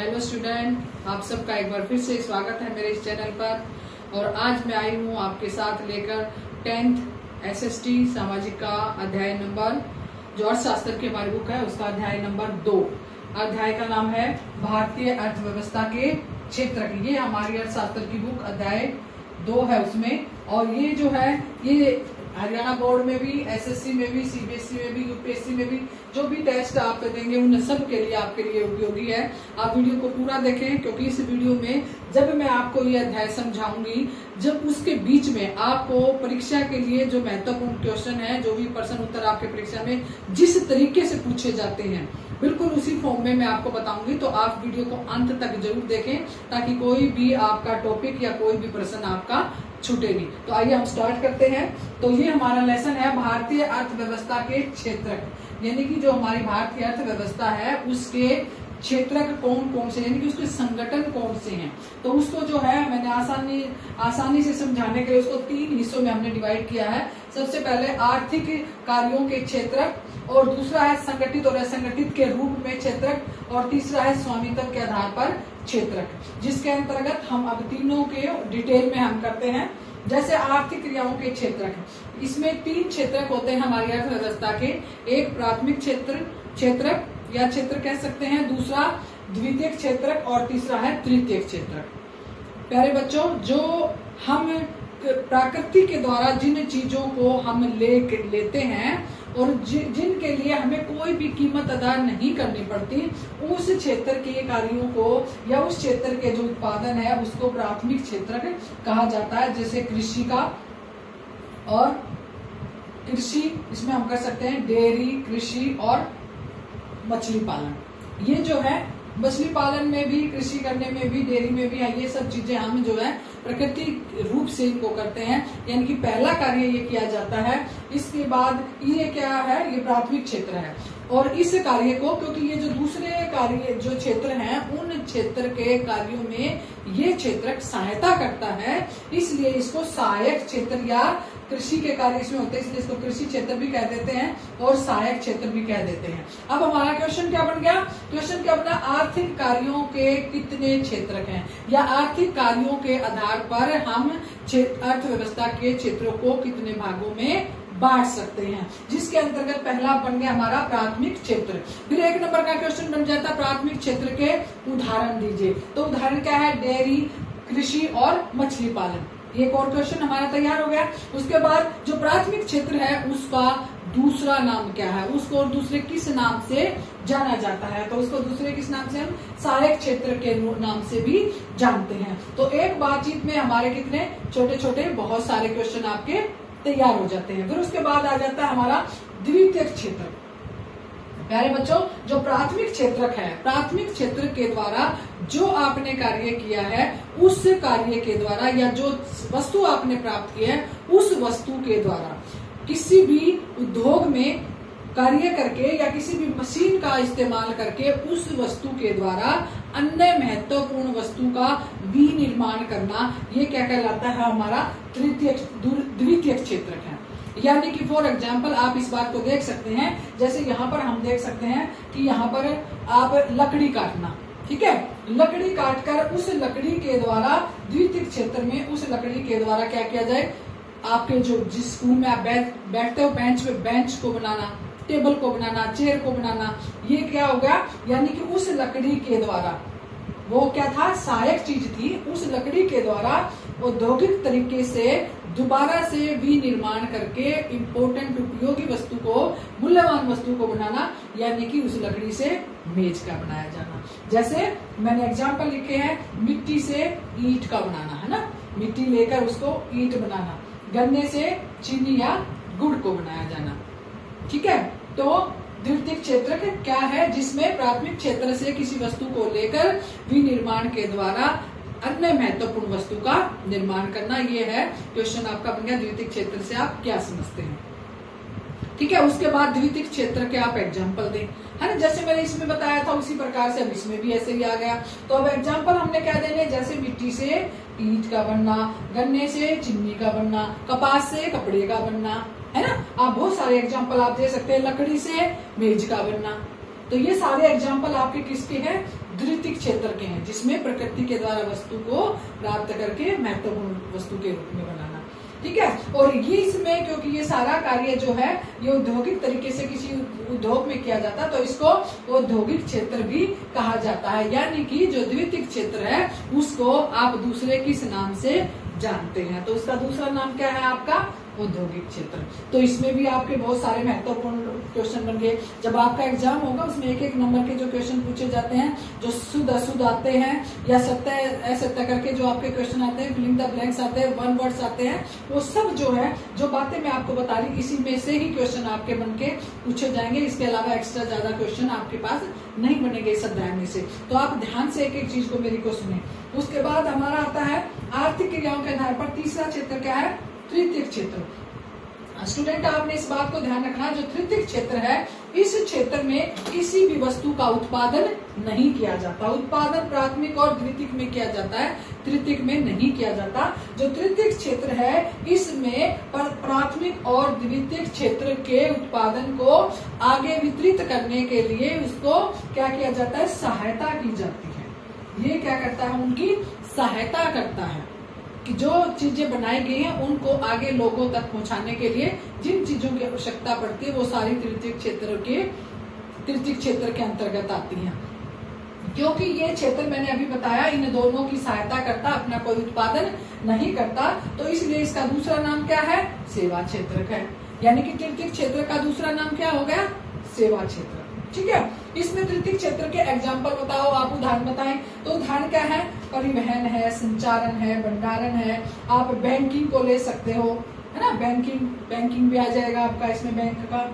Hello student, आप सबका एक बार फिर से स्वागत है मेरे इस चैनल पर। और आज मैं आई हूँ आपके साथ लेकर 10th SST सामाजिक का अध्याय नंबर जो अर्थशास्त्र की हमारी बुक है उसका अध्याय नंबर 2। अध्याय का नाम है भारतीय अर्थव्यवस्था के क्षेत्र। ये हमारी अर्थशास्त्र की बुक अध्याय 2 है उसमें। और ये जो है ये हरियाणा बोर्ड में भी, SSC में भी, CBSE में भी, UPSC में भी जो भी टेस्ट आप देंगे उन सब के लिए आपके लिए उपयोगी है। आप वीडियो को पूरा देखें, क्योंकि इस वीडियो में जब मैं आपको ये अध्याय समझाऊंगी, जब उसके बीच में आपको परीक्षा के लिए जो महत्वपूर्ण क्वेश्चन है, जो भी प्रश्न उत्तर आपके परीक्षा में जिस तरीके से पूछे जाते हैं बिल्कुल उसी फॉर्म में मैं आपको बताऊंगी। तो आप वीडियो को अंत तक जरूर देखें ताकि कोई भी आपका टॉपिक या कोई भी प्रश्न आपका छूटे नहीं। तो आइए हम स्टार्ट करते हैं। तो ये हमारा लेसन है भारतीय अर्थव्यवस्था के क्षेत्रक, यानी कि जो हमारी भारतीय अर्थव्यवस्था है उसके क्षेत्रक कौन कौन से, यानी कि उसके संगठन कौन से हैं। तो उसको जो है मैंने आसानी से समझाने के लिए उसको 3 हिस्सों में हमने डिवाइड किया है। सबसे पहले आर्थिक कार्यों के क्षेत्रक, और दूसरा है संगठित और असंगठित के रूप में क्षेत्रक, और तीसरा है स्वामित्व के आधार पर क्षेत्रक, जिसके अंतर्गत हम अब तीनों के डिटेल में हम करते हैं। जैसे आर्थिक क्रियाओं के क्षेत्रक, इसमें 3 क्षेत्रक होते हैं हमारी अर्थव्यवस्था के। एक प्राथमिक क्षेत्रक या क्षेत्र कह सकते हैं, दूसरा द्वितीयक क्षेत्रक और तीसरा है तृतीयक क्षेत्रक। प्यारे बच्चों, जो हम प्रकृति के द्वारा जिन चीजों को हम लेते हैं और जिनके लिए हमें कोई भी कीमत अदा नहीं करनी पड़ती, उस क्षेत्र के कार्यों को या उस क्षेत्र के जो उत्पादन है उसको प्राथमिक क्षेत्रक कहा जाता है। जैसे कृषि का, और कृषि इसमें हम कर सकते हैं डेयरी, कृषि और मछली पालन। ये जो है मछली पालन में भी, कृषि करने में भी, डेयरी में भी है, ये सब चीजें हम जो है प्रकृति रूप से इनको करते हैं, यानी कि पहला कार्य ये किया जाता है। इसके बाद ये क्या है, ये प्राथमिक क्षेत्र है। और इस कार्य को, क्योंकि ये जो दूसरे कार्य जो क्षेत्र हैं उन क्षेत्र के कार्यों में ये क्षेत्रक सहायता करता है, इसलिए इसको सहायक क्षेत्र या कृषि के कार्य इसमें होते हैं, इसलिए इसको कृषि क्षेत्र भी कह देते हैं और सहायक क्षेत्र भी कह देते हैं। अब हमारा क्वेश्चन क्या बन गया? क्वेश्चन क्या बना? आर्थिक कार्यों के कितने क्षेत्रक हैं, या आर्थिक कार्यों के आधार पर हम अर्थव्यवस्था के क्षेत्रों को कितने भागों में बांट सकते हैं, जिसके अंतर्गत पहला बन गया हमारा प्राथमिक क्षेत्र। फिर 1 नंबर का क्वेश्चन बन जाता है प्राथमिक क्षेत्र के उदाहरण दीजिए। तो उदाहरण क्या है? डेयरी, कृषि और मछली पालन। एक और क्वेश्चन हमारा तैयार हो गया। उसके बाद जो प्राथमिक क्षेत्र है उसका दूसरा नाम क्या है, उसको और दूसरे किस नाम से जाना जाता है? तो उसको दूसरे किस नाम से हम सहायक क्षेत्र के नाम से भी जानते हैं। तो एक बातचीत में हमारे कितने छोटे छोटे बहुत सारे क्वेश्चन आपके तैयार हो जाते हैं। फिर उसके बाद आ जाता है हमारा द्वितीयक क्षेत्र। प्यारे बच्चों, जो प्राथमिक क्षेत्रक है, प्राथमिक क्षेत्र के द्वारा जो आपने कार्य किया है उस कार्य के द्वारा, या जो वस्तु आपने प्राप्त की है उस वस्तु के द्वारा किसी भी उद्योग में कार्य करके या किसी भी मशीन का इस्तेमाल करके उस वस्तु के द्वारा अन्य महत्वपूर्ण वस्तु का विनिर्माण करना, ये क्या कहलाता है? हमारा द्वितीयक क्षेत्रक है। यानी कि फॉर एग्जाम्पल आप इस बात को देख सकते हैं, जैसे यहाँ पर हम देख सकते हैं कि यहाँ पर आप लकड़ी काटना, ठीक है, लकड़ी काटकर उस लकड़ी के द्वारा द्वितीयक क्षेत्र में उस लकड़ी के द्वारा क्या किया जाए? आपके जो जिस स्कूल में आप बैठते हो बेंच पे, बेंच को बनाना, टेबल को बनाना, चेयर को बनाना, ये क्या हो गया? यानी कि उस लकड़ी के द्वारा, वो क्या था? सहायक चीज थी। उस लकड़ी के द्वारा औद्योगिक तरीके से दोबारा से विनिर्माण करके इम्पोर्टेंट उपयोगी वस्तु को, मूल्यवान वस्तु को बनाना, यानी कि उस लकड़ी से मेज का बनाया जाना। जैसे मैंने एग्जाम्पल लिखे हैं, मिट्टी से ईंट का बनाना, है ना, मिट्टी लेकर उसको ईंट बनाना, गन्ने से चीनी या गुड़ को बनाया जाना, ठीक है। तो द्वितीयक क्षेत्र क्या है? जिसमें प्राथमिक क्षेत्र से किसी वस्तु को लेकर विनिर्माण के द्वारा अन्य महत्वपूर्ण वस्तु का निर्माण करना। ये है क्वेश्चन आपका बन गया द्वितीयक क्षेत्र से आप क्या समझते हैं, ठीक है। उसके बाद द्वितीयक क्षेत्र के आप एग्जाम्पल दें, है ना, जैसे मैंने इसमें बताया था उसी प्रकार से अब इसमें भी ऐसे ही आ गया। तो अब एग्जाम्पल हमने क्या देने? जैसे मिट्टी से ईंट का बनना, गन्ने से चीनी का बनना, कपास से कपड़े का बनना, है ना। आप बहुत सारे एग्जाम्पल आप दे सकते हैं। लकड़ी से मेज का बनना, तो ये सारे एग्जाम्पल आपके किसके हैं? द्वितीयक क्षेत्र के हैं, जिसमें प्रकृति के द्वारा वस्तु को प्राप्त करके महत्वपूर्ण वस्तु के रूप में बनाना। ठीक है, और ये इसमें क्योंकि ये सारा कार्य जो है ये औद्योगिक तरीके से किसी उद्योग में किया जाता है, तो इसको औद्योगिक क्षेत्र भी कहा जाता है। यानी कि जो द्वितीयक क्षेत्र है उसको आप दूसरे किस नाम से जानते हैं? तो उसका दूसरा नाम क्या है आपका? औद्योगिक क्षेत्र। तो इसमें भी आपके बहुत सारे महत्वपूर्ण क्वेश्चन बन गए। जब आपका एग्जाम होगा उसमें एक एक नंबर के जो क्वेश्चन पूछे जाते हैं, जो शुद्ध अशुद्ध आते हैं या सत्य असत्य करके जो आपके क्वेश्चन आते हैं, फिलिंग द ब्लैंक्स आते हैं, वन वर्ड्स आते हैं, वो सब जो है जो बातें मैं आपको बता रही इसी में से ही क्वेश्चन आपके बन के पूछे जाएंगे। इसके अलावा एक्स्ट्रा ज्यादा क्वेश्चन आपके पास नहीं बनेंगे इस अध्याय में से। तो आप ध्यान से एक एक चीज को मेरी को सुने। उसके बाद हमारा आता है आर्थिक क्रियाओं के आधार पर तीसरा क्षेत्र क्या है? तृतीयक क्षेत्र। स्टूडेंट आपने इस बात को ध्यान रखना, जो तृतीयक क्षेत्र है इस क्षेत्र में किसी भी वस्तु का उत्पादन नहीं किया जाता। उत्पादन प्राथमिक और द्वितीयक में किया जाता है, तृतीयक में नहीं किया जाता। जो तृतीयक क्षेत्र है इसमें प्राथमिक और द्वितीयक क्षेत्र के उत्पादन को आगे वितरित करने के लिए उसको क्या किया जाता है? सहायता की जाती है। ये क्या करता है? उनकी सहायता करता है कि जो चीजें बनाई गई हैं उनको आगे लोगों तक पहुंचाने के लिए जिन चीजों की आवश्यकता पड़ती है वो सारी तृतीयक क्षेत्र के अंतर्गत आती हैं। क्योंकि ये क्षेत्र मैंने अभी बताया इन दोनों की सहायता करता, अपना कोई उत्पादन नहीं करता, तो इसलिए इसका दूसरा नाम क्या है? सेवा क्षेत्र है। यानी कि तृतीयक क्षेत्र का दूसरा नाम क्या हो गया? सेवा क्षेत्र। ठीक है, इसमें तृतीयक क्षेत्र के एग्जाम्पल बताओ, आप उदाहरण बताएं। तो उदाहरण क्या है? परिवहन है, संचारण है, भंडारण है, आप बैंकिंग को ले सकते हो, है ना? बैंकिंग भी आ जाएगा आपका इसमें, बैंक का।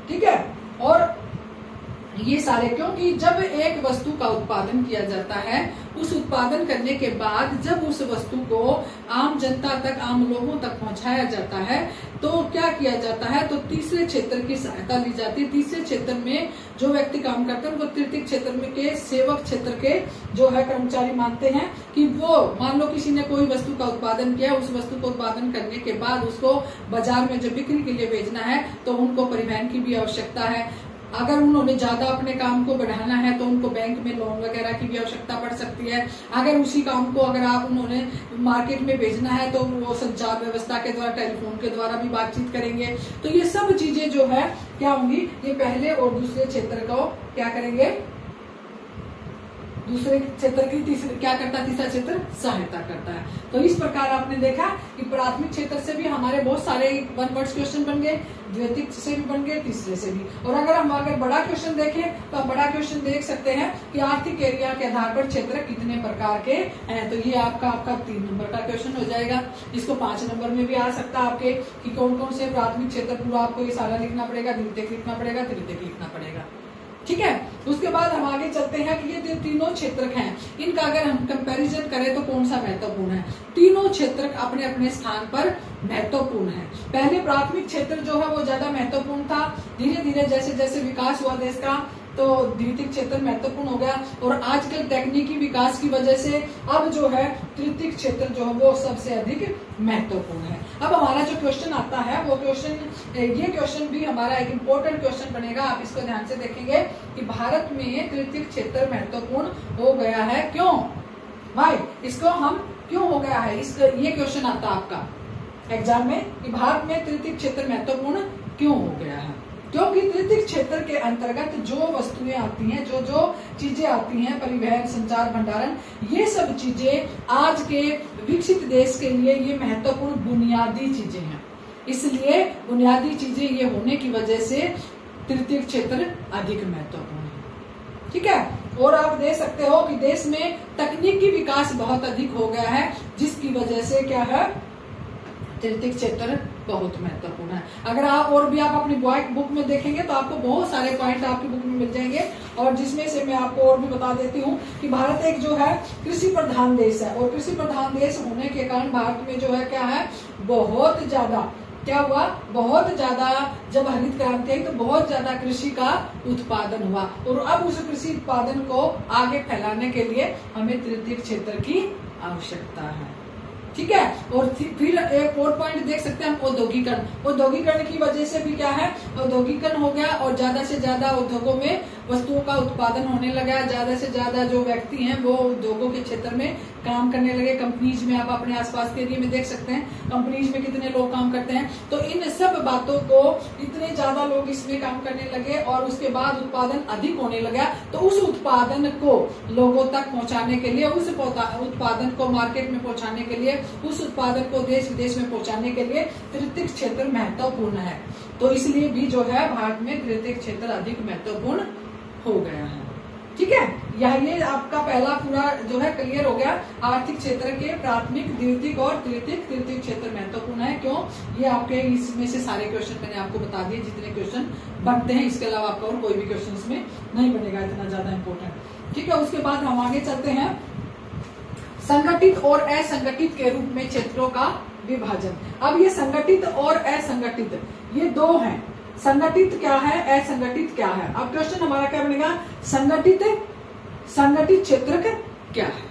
ठीक है, और ये सारे, क्योंकि जब एक वस्तु का उत्पादन किया जाता है, उस उत्पादन करने के बाद जब उस वस्तु को आम जनता तक, आम लोगों तक पहुंचाया जाता है, तो क्या किया जाता है? तो तीसरे क्षेत्र की सहायता ली जाती है। तीसरे क्षेत्र में जो व्यक्ति काम करते हैं उनको तृतीयक क्षेत्र में के सेवक क्षेत्र के जो है कर्मचारी मानते हैं कि वो, मान लो किसी ने कोई वस्तु का उत्पादन किया, उस वस्तु को उत्पादन करने के बाद उसको बाजार में जब बिक्री के लिए भेजना है तो उनको परिवहन की भी आवश्यकता है। अगर उन्होंने ज्यादा अपने काम को बढ़ाना है तो उनको बैंक में लोन वगैरह की भी आवश्यकता पड़ सकती है। अगर उसी काम को अगर आप उन्होंने मार्केट में भेजना है तो वो संचार व्यवस्था के द्वारा, टेलीफोन के द्वारा भी बातचीत करेंगे। तो ये सब चीजें जो है क्या होंगी? ये पहले और दूसरे क्षेत्र को क्या करेंगे? दूसरे क्षेत्र की तीसरे क्या करता है? तीसरा क्षेत्र सहायता करता है। तो इस प्रकार आपने देखा कि प्राथमिक क्षेत्र से भी हमारे बहुत सारे वन वर्ड्स क्वेश्चन बन गए, द्वितीयक से भी बन गए, तीसरे से भी। और अगर हम बड़ा क्वेश्चन देखें तो हम बड़ा क्वेश्चन देख सकते हैं कि आर्थिक एरिया के आधार पर क्षेत्र कितने प्रकार के हैं। तो ये आपका 3 नंबर का क्वेश्चन हो जाएगा। इसको 5 नंबर में भी आ सकता है आपके कि कौन कौन से प्राथमिक क्षेत्र, पूरा आपको ये सारा लिखना पड़ेगा, द्वितीयक लिखना पड़ेगा, तृतीयक लिखना पड़ेगा। ठीक है, उसके बाद हम आगे चलते हैं कि ये तीनों क्षेत्र हैं, इनका अगर हम कंपैरिजन करें तो कौन सा महत्वपूर्ण है? तीनों क्षेत्र अपने अपने स्थान पर महत्वपूर्ण है। पहले प्राथमिक क्षेत्र जो है वो ज्यादा महत्वपूर्ण था। धीरे धीरे जैसे जैसे विकास हुआ देश का तो द्वितीयक क्षेत्र महत्वपूर्ण हो गया, और आजकल तकनीकी विकास की वजह से अब जो है तृतीयक क्षेत्र जो है वो सबसे अधिक महत्वपूर्ण है। अब हमारा जो क्वेश्चन आता है वो ये क्वेश्चन भी हमारा एक इम्पोर्टेंट क्वेश्चन बनेगा। आप इसको ध्यान से देखेंगे कि भारत में तृतीयक क्षेत्र महत्वपूर्ण हो गया है, क्यों भाई? इसको हम क्यों हो गया है, ये क्वेश्चन आता आपका एग्जाम में कि भारत में तृतीयक क्षेत्र महत्वपूर्ण क्यों हो गया है? क्योंकि तृतीयक क्षेत्र के अंतर्गत जो वस्तुएं आती हैं, जो चीजें आती हैं, परिवहन, संचार, भंडारण, ये सब चीजें आज के विकसित देश के लिए ये महत्वपूर्ण बुनियादी चीजें हैं। इसलिए बुनियादी चीजें ये होने की वजह से तृतीयक क्षेत्र अधिक महत्वपूर्ण है। ठीक है, और आप देख सकते हो कि देश में तकनीकी विकास बहुत अधिक हो गया है, जिसकी वजह से क्या है? तृतीयक क्षेत्र बहुत महत्वपूर्ण है। अगर आप और भी आप अपनी बुक में देखेंगे तो आपको बहुत सारे पॉइंट आपकी बुक में मिल जाएंगे, और जिसमें से मैं आपको और भी बता देती हूँ कि भारत एक जो है कृषि प्रधान देश है, और कृषि प्रधान देश होने के कारण भारत में जो है क्या है? बहुत ज्यादा क्या हुआ? बहुत ज्यादा जब हरित क्रांति आई तो बहुत ज्यादा कृषि का उत्पादन हुआ, और अब उस कृषि उत्पादन को आगे फैलाने के लिए हमें तृतीयक क्षेत्र की आवश्यकता है। ठीक है, और फिर एक और पॉइंट देख सकते हैं हम, औद्योगिकरण। औद्योगिकरण की वजह से भी क्या है? औद्योगिकरण हो गया, और ज्यादा से ज्यादा उद्योगों में वस्तुओं का उत्पादन होने लगा, ज्यादा से ज्यादा जो व्यक्ति हैं वो उद्योगों के क्षेत्र में काम करने लगे। कंपनीज में आप अपने आसपास के एरिया में देख सकते हैं, कंपनीज में कितने लोग काम करते हैं। तो इन सब बातों को इतने ज्यादा लोग इसमें काम करने लगे और उसके बाद उत्पादन अधिक होने लगा। तो उस उत्पादन को लोगों तक पहुंचाने के लिए, उस उत्पादन को मार्केट में पहुंचाने के लिए, उस उत्पादन को देश विदेश में पहुंचाने के लिए तृतीयक क्षेत्र महत्वपूर्ण है। तो इसलिए भी जो है भारत में तृतीयक क्षेत्र अधिक महत्वपूर्ण हो गया है। ठीक है, ये आपका पहला पूरा जो है क्लियर हो गया। आर्थिक क्षेत्र के प्राथमिक, द्वितीयक और तृतीयक क्षेत्र महत्वपूर्ण है। क्यों? ये आपके इसमें से सारे क्वेश्चन मैंने आपको बता दिए, जितने क्वेश्चन बनते हैं। इसके अलावा आपका और कोई भी क्वेश्चन इसमें नहीं बनेगा इतना ज्यादा इम्पोर्टेंट। ठीक है, उसके बाद हम आगे चलते हैं। संगठित और असंगठित के रूप में क्षेत्रों का विभाजन। अब ये संगठित और असंगठित ये दो हैं। संगठित क्या है, असंगठित क्या है? अब क्वेश्चन हमारा क्या बनेगा? संगठित क्षेत्र क्या है?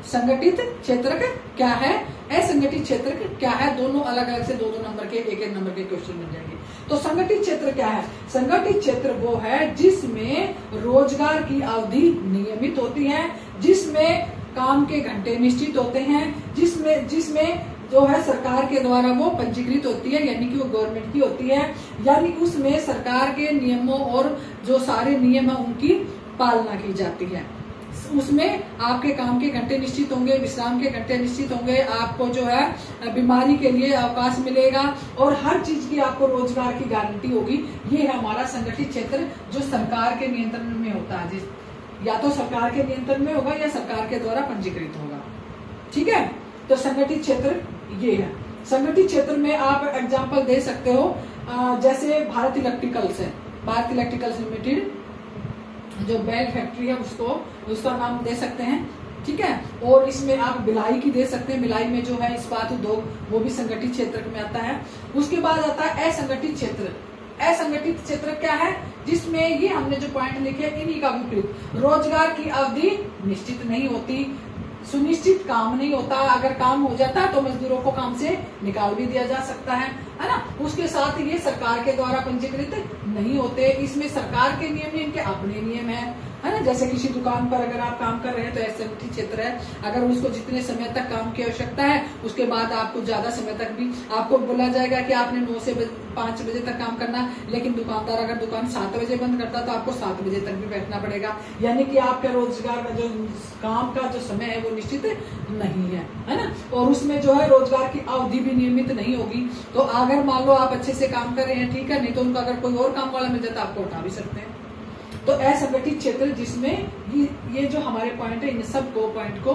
संगठित क्षेत्र क्या है, असंगठित क्षेत्र क्या है? दोनों अलग अलग से दो नंबर के, एक नंबर के क्वेश्चन बन जाएंगे। तो संगठित क्षेत्र क्या है? संगठित क्षेत्र वो है जिसमें रोजगार की अवधि नियमित होती है, जिसमें काम के घंटे निश्चित होते हैं, जिसमें जो है सरकार के द्वारा वो पंजीकृत होती है, यानी कि वो गवर्नमेंट की होती है, यानी कि उसमें सरकार के नियमों और जो सारे नियम है उनकी पालना की जाती है। उसमें आपके काम के घंटे निश्चित होंगे, विश्राम के घंटे निश्चित होंगे, आपको जो है बीमारी के लिए अवकाश मिलेगा और हर चीज की आपको रोजगार की गारंटी होगी। ये है हमारा संगठित क्षेत्र जो सरकार के नियंत्रण में होता है, या तो सरकार के नियंत्रण में होगा या सरकार के द्वारा पंजीकृत होगा। ठीक है, तो संगठित क्षेत्र ये है। संगठित क्षेत्र में आप एग्जांपल दे सकते हो, जैसे भारत इलेक्ट्रिकल्स है, भारत इलेक्ट्रिकल्स लिमिटेड जो बेल फैक्ट्री है उसका नाम दे सकते हैं। ठीक है, और इसमें आप भिलाई की दे सकते हैं, भिलाई में जो है इस्पात उद्योग, वो भी संगठित क्षेत्र में आता है। उसके बाद आता है असंगठित क्षेत्र। असंगठित क्षेत्र क्या है? जिसमें ये हमने जो पॉइंट लिखे इन्हीं का विपरीत, रोजगार की अवधि निश्चित नहीं होती, सुनिश्चित काम नहीं होता, अगर काम हो जाता है तो मजदूरों को काम से निकाल भी दिया जा सकता है ना। उसके साथ ये सरकार के द्वारा पंजीकृत नहीं होते, इसमें सरकार के नियम नहीं, इनके अपने नियम है ना। जैसे किसी दुकान पर अगर आप काम कर रहे हैं तो असंगठित क्षेत्र है, अगर उसको जितने समय तक काम की आवश्यकता है उसके बाद आपको ज्यादा समय तक भी आपको बोला जाएगा कि आपने 9 से 5 बजे तक काम करना, लेकिन दुकानदार अगर दुकान 7 बजे बंद करता तो आपको 7 बजे तक भी बैठना पड़ेगा, यानी कि आपके रोजगार का जो काम का जो समय है वो निश्चित नहीं है ना। और उसमें जो है रोजगार की अवधि भी नियमित नहीं होगी। तो अगर मान लो आप अच्छे से काम कर रहे हैं, ठीक है, नहीं तो उनको अगर कोई और काम वाला मिल जाता आपको उठा भी सकते हैं। तो असंगठित क्षेत्र जिसमें ये जो हमारे पॉइंट है इन सब को पॉइंट को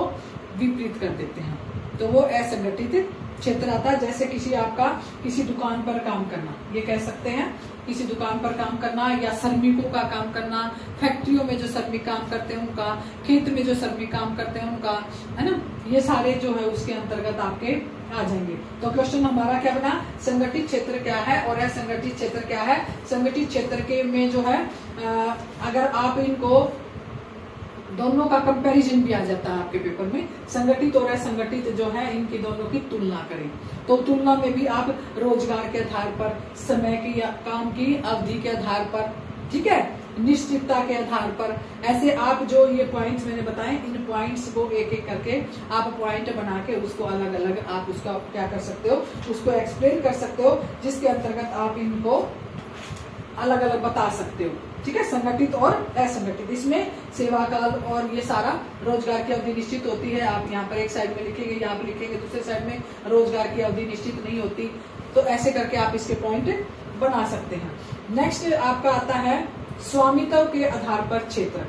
विपरीत कर देते हैं, तो वो असंगठित क्षेत्र आता है। जैसे किसी दुकान पर काम करना, ये कह सकते हैं किसी दुकान पर काम करना, या श्रमिकों का काम करना, फैक्ट्रियों में जो श्रमिक काम करते हैं उनका, खेत में जो श्रमिक काम करते हैं उनका, है ना। ये सारे जो है उसके अंतर्गत आपके आ जाएंगे। तो क्वेश्चन हमारा क्या बना? संगठित क्षेत्र क्या है और असंगठित क्षेत्र क्या है? संगठित क्षेत्र के में जो है अगर आप इनको दोनों का कंपैरिजन भी आ जाता है आपके पेपर में, संगठित और असंगठित जो है इनकी दोनों की तुलना करें, तो तुलना में भी आप रोजगार के आधार पर, समय की या काम की अवधि के आधार पर, ठीक है, निश्चितता के आधार पर, ऐसे आप जो ये पॉइंट्स मैंने बताए इन पॉइंट्स को एक एक करके आप पॉइंट बना के उसको अलग अलग आप उसका क्या कर सकते हो, उसको एक्सप्लेन कर सकते हो, जिसके अंतर्गत आप इनको अलग अलग बता सकते हो। ठीक है, संगठित और असंगठित, इसमें सेवा काल और ये सारा रोजगार की अवधि निश्चित होती है। आप यहाँ पर एक साइड में लिखेंगे, यहाँ पर लिखेंगे, दूसरे साइड में रोजगार की अवधि निश्चित नहीं होती। तो ऐसे करके आप इसके पॉइंट बना सकते हैं। नेक्स्ट आपका आता है स्वामित्व के आधार पर क्षेत्र।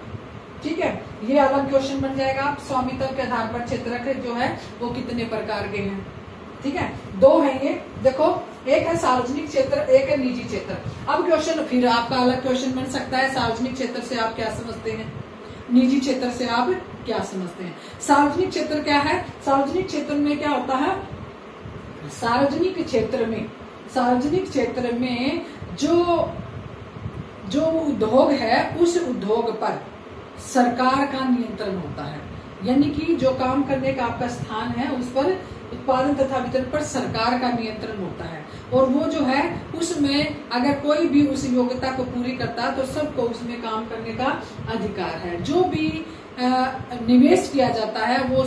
ठीक है, ये अलग क्वेश्चन बन जाएगा। स्वामित्व के आधार पर क्षेत्र जो है वो कितने प्रकार के हैं? ठीक है, दो है ये, देखो, एक है सार्वजनिक क्षेत्र, एक है निजी क्षेत्र। अब क्वेश्चन फिर आपका अलग क्वेश्चन बन सकता है, सार्वजनिक क्षेत्र से आप क्या समझते हैं, निजी क्षेत्र से आप क्या समझते हैं। सार्वजनिक क्षेत्र क्या है? सार्वजनिक क्षेत्र में क्या होता है? सार्वजनिक क्षेत्र में जो उद्योग है उस उद्योग पर सरकार का नियंत्रण होता है, यानी कि जो काम करने का आपका स्थान है उस पर उत्पादन तथा वितरण पर सरकार का नियंत्रण होता है। और वो जो है उसमें अगर कोई भी उस योग्यता को पूरी करता है तो सबको उसमें काम करने का अधिकार है। जो भी निवेश किया जाता है वो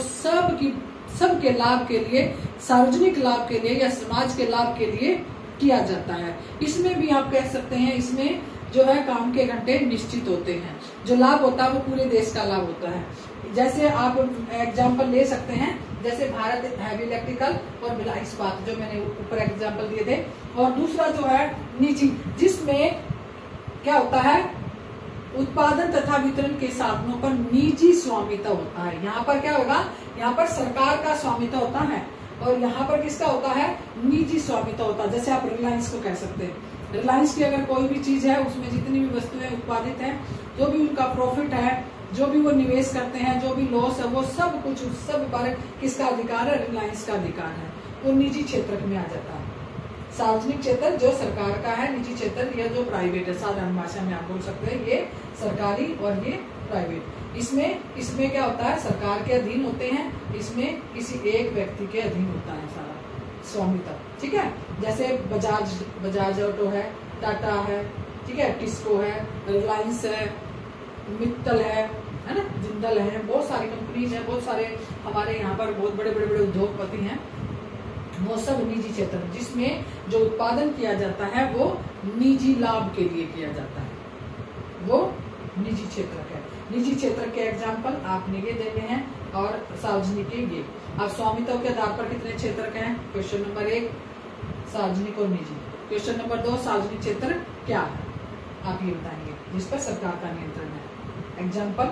सबके लाभ के लिए, सार्वजनिक लाभ के लिए या समाज के लाभ के लिए किया जाता है। इसमें भी आप कह सकते हैं, इसमें जो है काम के घंटे निश्चित होते हैं। जो लाभ होता है वो पूरे देश का लाभ होता है। जैसे आप एग्जाम्पल ले सकते हैं, जैसे भारत हैवी इलेक्ट्रिकल और बिला इस्पात, जो मैंने ऊपर एग्जाम्पल दिए थे। और दूसरा जो है निजी, जिसमें क्या होता है, उत्पादन तथा वितरण के साधनों पर निजी स्वामित्व होता है। यहाँ पर क्या होगा, यहाँ पर सरकार का स्वामित्व होता है और यहाँ पर किसका होता है, निजी स्वामित्व होता है। जैसे आप रिलायंस को कह सकते हैं, रिलायंस की अगर कोई भी चीज है, उसमें जितनी भी वस्तुएं उत्पादित है, जो भी उनका प्रॉफिट है, जो भी वो निवेश करते हैं, जो भी लॉस है, वो सब कुछ उस सब पर किसका अधिकार है, रिलायंस का अधिकार है। वो निजी क्षेत्र में आ जाता है। सार्वजनिक क्षेत्र जो सरकार का है, निजी क्षेत्र या जो प्राइवेट है, साधारण भाषा में आप बोल सकते हैं, ये सरकारी और ये प्राइवेट। इसमें क्या होता है, सरकार के अधीन होते हैं, इसमें किसी एक व्यक्ति के अधीन होता है सारा स्वामित्व। ठीक है, जैसे बजाज ऑटो है, टाटा है, ठीक है, टिस्को है, रिलायंस है, मित्तल है ना, जिंदल है, बहुत सारी कंपनीज है, बहुत सारे हमारे यहाँ पर बहुत बड़े बड़े बड़े उद्योगपति हैं। वो सब निजी क्षेत्र, जिसमें जो उत्पादन किया जाता है वो निजी लाभ के लिए किया जाता है, वो निजी क्षेत्र है। निजी क्षेत्र के एग्जाम्पल आपने ये देने हैं और सार्वजनिक के ये। अब स्वामित्व के आधार पर कितने क्षेत्र के हैं, क्वेश्चन नंबर 1 सार्वजनिक और निजी। क्वेश्चन नंबर 2 सार्वजनिक क्षेत्र क्या है, आप ये बताएंगे, जिस पर सरकार का नियंत्रण है, एग्जाम्पल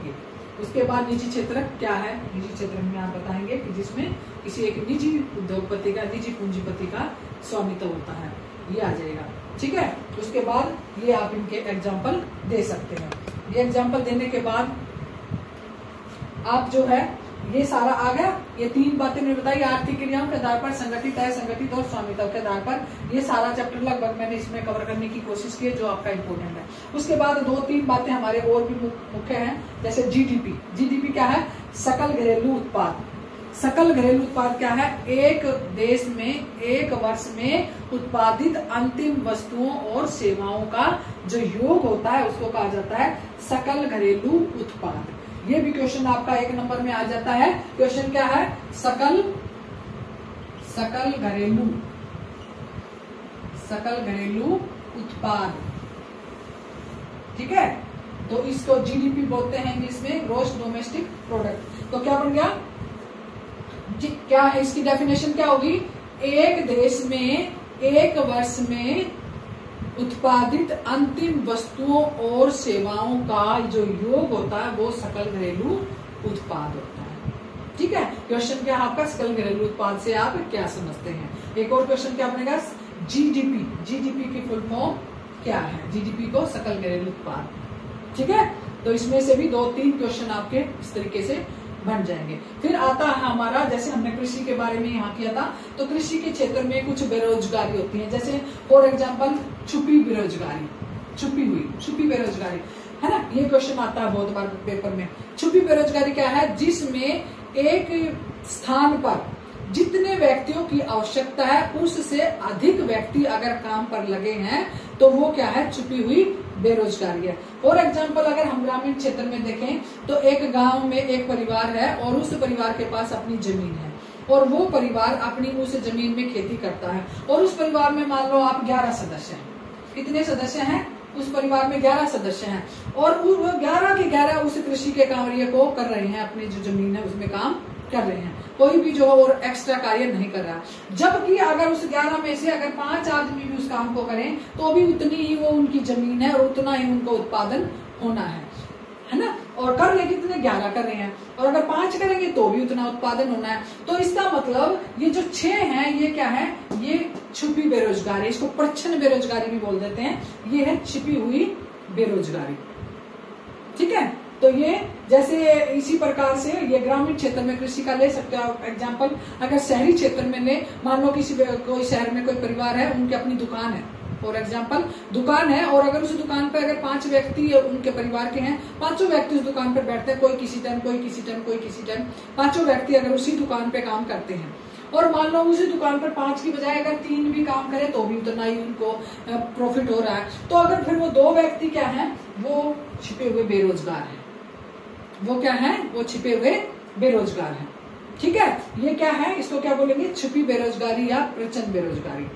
ये। उसके बाद निजी क्षेत्र क्या है, निजी क्षेत्र में आप बताएंगे कि जिसमें किसी एक निजी उद्योगपति का, निजी पूंजीपति का स्वामित्व होता है, ये आ जाएगा। ठीक है, उसके बाद ये आप इनके एग्जाम्पल दे सकते हैं। ये एग्जाम्पल देने के बाद आप जो है ये सारा आ गया, ये 3 बातें मैंने बताई, आर्थिक क्रियाओं के आधार पर संगठित है, संगठित और स्वामित्व के आधार पर। ये सारा चैप्टर लगभग मैंने इसमें कवर करने की कोशिश की है, जो आपका इम्पोर्टेंट है। उसके बाद 2-3 बातें हमारे और भी मुख्य हैं, जैसे जीडीपी। जीडीपी क्या है, सकल घरेलू उत्पाद। सकल घरेलू उत्पाद क्या है, एक देश में एक वर्ष में उत्पादित अंतिम वस्तुओं और सेवाओं का जो योग होता है उसको कहा जाता है सकल घरेलू उत्पाद। ये भी क्वेश्चन आपका 1 नंबर में आ जाता है। क्वेश्चन क्या है, सकल घरेलू उत्पाद। ठीक है, तो इसको जीडीपी बोलते हैं इंग्लिश में, ग्रॉस डोमेस्टिक प्रोडक्ट। तो क्या बन गया, क्या है इसकी डेफिनेशन क्या होगी, एक देश में एक वर्ष में उत्पादित अंतिम वस्तुओं और सेवाओं का जो योग होता है वो सकल घरेलू उत्पाद होता है। ठीक है, क्वेश्चन क्या आपका, सकल घरेलू उत्पाद से आप क्या समझते हैं। एक और क्वेश्चन क्या बनेगा, जीडीपी। जीडीपी की फुल फॉर्म क्या है, जीडीपी को सकल घरेलू उत्पाद। ठीक है, तो इसमें से भी 2-3 क्वेश्चन आपके इस तरीके से बन जाएंगे। फिर आता है हमारा, जैसे हमने कृषि के बारे में यहाँ किया था, तो कृषि के क्षेत्र में कुछ बेरोजगारी होती है, जैसे फॉर एग्जांपल छुपी बेरोजगारी, छुपी बेरोजगारी है ना, ये क्वेश्चन आता है बहुत बार पेपर में। छुपी बेरोजगारी क्या है, जिसमें एक स्थान पर जितने व्यक्तियों की आवश्यकता है उससे अधिक व्यक्ति अगर काम पर लगे हैं तो वो क्या है, छुपी हुई बेरोजगारी है। फॉर एग्जाम्पल अगर हम ग्रामीण क्षेत्र में देखें तो एक गांव में एक परिवार है और उस परिवार के पास अपनी जमीन है और वो परिवार अपनी उस जमीन में खेती करता है और उस परिवार में मान लो आप 11 सदस्य हैं। कितने सदस्य हैं उस परिवार में, 11 सदस्य हैं और वो 11 के 11 उस कृषि के कार्य को कर रहे हैं, अपनी जो जमीन है उसमें काम कर रहे हैं, कोई भी जो और एक्स्ट्रा कार्य नहीं कर रहा। जबकि अगर उस 11 में से अगर 5 आदमी भी उस काम को करें तो भी उतनी ही वो उनकी जमीन है और उतना ही उनको उत्पादन होना है ना, और कर रहे कितने, 11 कर रहे हैं, और अगर 5 करेंगे तो भी उतना उत्पादन होना है। तो इसका मतलब ये जो 6 हैं ये क्या है, ये छुपी बेरोजगारी, इसको प्रच्छन्न बेरोजगारी भी बोल देते हैं, ये है छिपी हुई बेरोजगारी। ठीक है, तो ये जैसे इसी प्रकार से ये ग्रामीण क्षेत्र में कृषि का ले सकते हो आप एग्जाम्पल। अगर शहरी क्षेत्र में ले, मान लो कोई शहर में कोई परिवार है, उनकी अपनी दुकान है, फॉर एग्जाम्पल दुकान है, और अगर उस दुकान पर अगर 5 व्यक्ति उनके परिवार के हैं, 5 व्यक्ति उस दुकान पर बैठते हैं, कोई किसी टाइम, कोई किसी टाइम, कोई किसी टाइम, 5 व्यक्ति अगर उसी दुकान पे काम करते हैं और मान लो उसी दुकान पर 5 की बजाय अगर 3 भी काम करे तो भी उतना ही उनको प्रॉफिट हो रहा है। तो अगर फिर वो 2 व्यक्ति क्या है, वो छिपे हुए बेरोजगार है। वो क्या है, वो छिपे हुए बेरोजगार है। ठीक है, ये क्या है, इसको क्या बोलेंगे, छुपी बेरोजगारी या प्रचंड बेरोजगारी।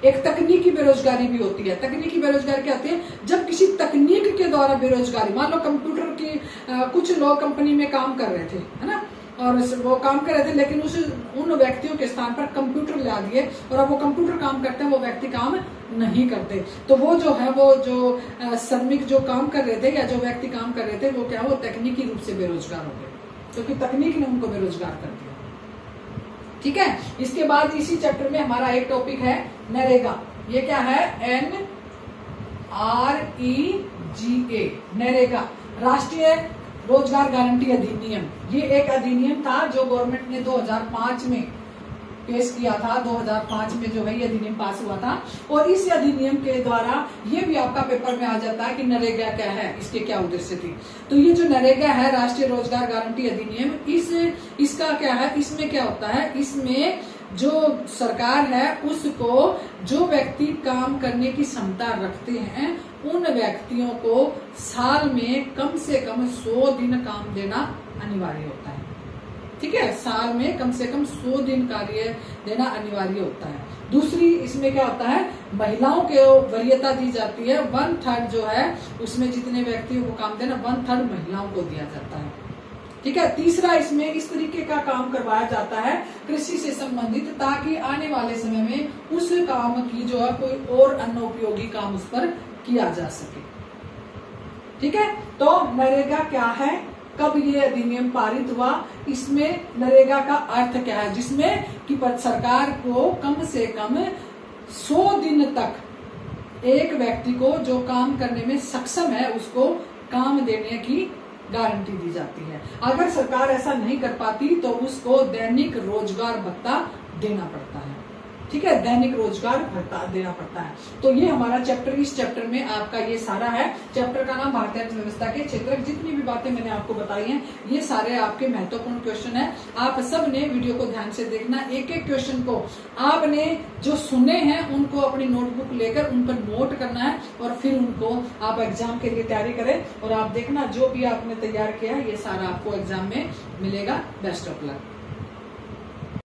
एक तकनीकी बेरोजगारी भी होती है। तकनीकी बेरोजगारी क्या होती है, जब किसी तकनीक के द्वारा बेरोजगारी, मान लो कंप्यूटर की कुछ लोग कंपनी में काम कर रहे थे, है ना, और वो काम कर रहे थे, लेकिन उन व्यक्तियों के स्थान पर कंप्यूटर ला दिए और अब वो कंप्यूटर काम करते हैं, वो व्यक्ति काम नहीं करते। तो वो जो है, वो जो श्रमिक जो काम कर रहे थे या जो व्यक्ति काम कर रहे थे, वो क्या, वो तकनीकी रूप से बेरोजगार हो गए, क्योंकि तकनीक ने उनको बेरोजगार कर दिया। ठीक है, इसके बाद इसी चैप्टर में हमारा एक टॉपिक है नरेगा। ये क्या है, NREGA, नरेगा, राष्ट्रीय रोजगार गारंटी अधिनियम। ये एक अधिनियम था जो गवर्नमेंट ने 2005 में पेश किया था। 2005 में जो है ये अधिनियम पास हुआ था, और इस अधिनियम के द्वारा ये भी आपका पेपर में आ जाता है कि नरेगा क्या है, इसके क्या उद्देश्य थी। तो ये जो नरेगा है, राष्ट्रीय रोजगार गारंटी अधिनियम, इसका क्या है, इसमें क्या होता है, इसमें जो सरकार है उसको जो व्यक्ति काम करने की क्षमता रखते हैं उन व्यक्तियों को साल में कम से कम 100 दिन काम देना अनिवार्य होता है। ठीक है, साल में कम से कम 100 दिन कार्य देना अनिवार्य होता है। दूसरी इसमें क्या होता है, महिलाओं को वरीयता दी जाती है। 1/3 जो है उसमें जितने व्यक्तियों को काम देना, 1/3 महिलाओं को दिया जाता है। ठीक है, तीसरा इसमें इस तरीके का काम करवाया जाता है कृषि से संबंधित, ताकि आने वाले समय में उस काम की जो है कोई और अन्य उपयोगी काम उस पर किया जा सके। ठीक है, तो नरेगा क्या है, कब ये अधिनियम पारित हुआ, इसमें नरेगा का अर्थ क्या है, जिसमें कि सरकार को कम से कम 100 दिन तक एक व्यक्ति को जो काम करने में सक्षम है उसको काम देने की गारंटी दी जाती है। अगर सरकार ऐसा नहीं कर पाती तो उसको दैनिक रोजगार भत्ता देना पड़ता है। ठीक है, दैनिक रोजगार भत्ता देना पड़ता है। तो ये हमारा चैप्टर, इस चैप्टर में आपका ये सारा है। चैप्टर का नाम भारतीय अर्थव्यवस्था के क्षेत्र। जितनी भी बातें मैंने आपको बताई हैं ये सारे आपके महत्वपूर्ण क्वेश्चन है। आप सब ने वीडियो को ध्यान से देखना, एक एक क्वेश्चन को आपने जो सुने हैं उनको अपनी नोटबुक लेकर उन पर नोट करना है, और फिर उनको आप एग्जाम के लिए तैयारी करें। और आप देखना जो भी आपने तैयार किया है ये सारा आपको एग्जाम में मिलेगा। Best of luck.